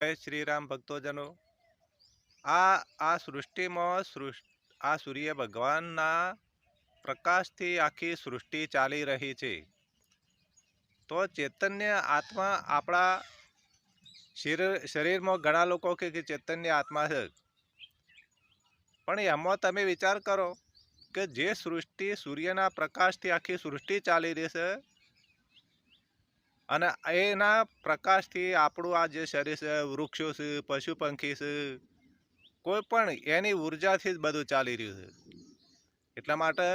જય શ્રી રામ ભક્તોજનો. આ સૃષ્ટિમાં આ સૂર્ય ભગવાનના પ્રકાશથી આખી સૃષ્ટિ ચાલી રહી છે. તો ચૈતન્ય આત્મા આપણા શરીરમાં ઘણા લોકો કહે કે ચૈતન્ય આત્મા છે, પણ એમાં તમે વિચાર કરો કે જે સૃષ્ટિ સૂર્યના પ્રકાશથી આખી સૃષ્ટિ ચાલી રહી છે અને એના પ્રકાશથી આપણું આ જે શરીર છે, વૃક્ષો છે, પશુ પંખી છે, કોઈ પણ એની ઉર્જાથી જ બધું ચાલી રહ્યું છે. એટલા માટે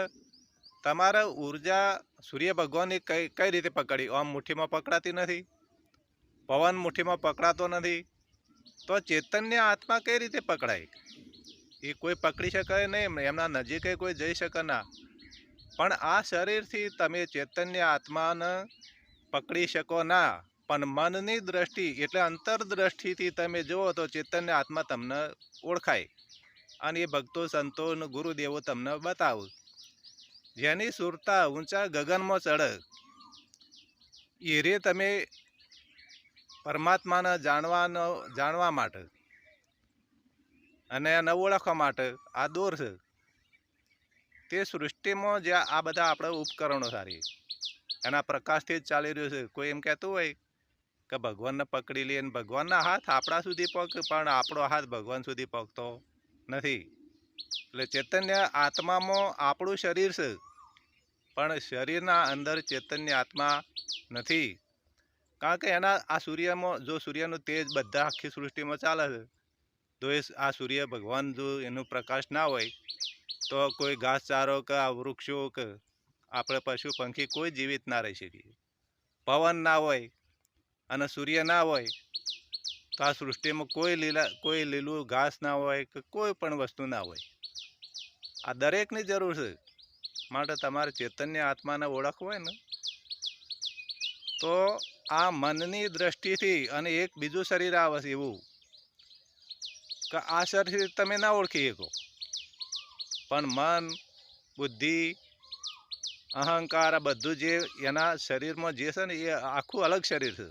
તમારે ઉર્જા સૂર્ય ભગવાનની કઈ રીતે પકડી? આમ મુઠ્ઠીમાં પકડાતી નથી, પવન મુઠ્ઠીમાં પકડાતો નથી, તો ચૈતન્ય આત્મા કઈ રીતે પકડાય? એ કોઈ પકડી શકે નહીં, એમના નજીકે કોઈ જઈ શકે ના. પણ આ શરીરથી તમે ચૈતન્ય આત્માને પકડી શકો ના, પણ મનની દ્રષ્ટિ એટલે અંતરદ્રષ્ટિથી તમે જુઓ તો ચૈતન્ય આત્મા તમને ઓળખાય. અને એ ભક્તો, સંતો, ગુરુદેવો તમને બતાવું. જેની સુરતા ઊંચા ગગનમાં ચડે એ રે તમે પરમાત્માને જાણવા માટે અને એને ઓળખવા માટે આ દોર છે. તે સૃષ્ટિમાં જે આ બધા આપણે ઉપકરણો સારી એના પ્રકાશથી જ ચાલી રહ્યું છે. કોઈ એમ કહેતું હોય કે ભગવાનને પકડી લઈએ, ભગવાનના હાથ આપણા સુધી પહોંચે, પણ આપણો હાથ ભગવાન સુધી પહોંચતો નથી. એટલે ચૈતન્ય આત્મામાં આપણું શરીર છે, પણ શરીરના અંદર ચૈતન્ય આત્મા નથી. કારણ કે એના આ સૂર્યમાં જો સૂર્યનું તેજ બધા આખી સૃષ્ટિમાં ચાલે છે, તો એ આ સૂર્ય ભગવાન જો એનો પ્રકાશ ના હોય તો કોઈ ઘાસચારો કે આ વૃક્ષો કે આપણે પશુ પંખી કોઈ જીવિત ના રહી શકીએ. પવન ના હોય અને સૂર્ય ના હોય તો આ સૃષ્ટિમાં કોઈ લીલું ઘાસ ના હોય કે કોઈ પણ વસ્તુ ના હોય. આ દરેકની જરૂર છે. માટે તમારે ચૈતન્ય આત્માને ઓળખવું હોય ને તો આ મનની દ્રષ્ટિથી, અને એક બીજું શરીર આવે છે એવું કે આ શરીર તમે ના ઓળખી શકો, પણ મન, બુદ્ધિ, અહંકાર આ બધું જે એના શરીરમાં જે છે ને એ આખું અલગ શરીર છે.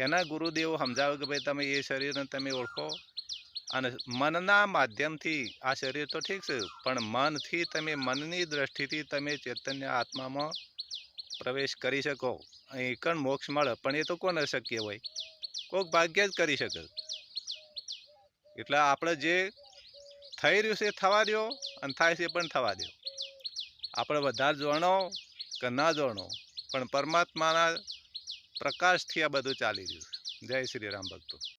એના ગુરુદેવો સમજાવે કે ભાઈ તમે એ શરીરને તમે ઓળખો, અને મનના માધ્યમથી આ શરીર તો ઠીક છે, પણ મનથી તમે મનની દ્રષ્ટિથી તમે ચૈતન્ય આત્મામાં પ્રવેશ કરી શકો. અહીં કણ મોક્ષ મળે, પણ એ તો કોને શક્ય હોય? કોઈક ભાગ્ય જ કરી શકે. એટલે આપણે જે થઈ રહ્યું છે થવા દો, અને થાય છે પણ થવા દો. આપણે વધારે જાણો કે ના જાણો, પણ પરમાત્માના પ્રકાશથી આ બધું ચાલી રહ્યું છે. જય શ્રી રામ ભક્તો.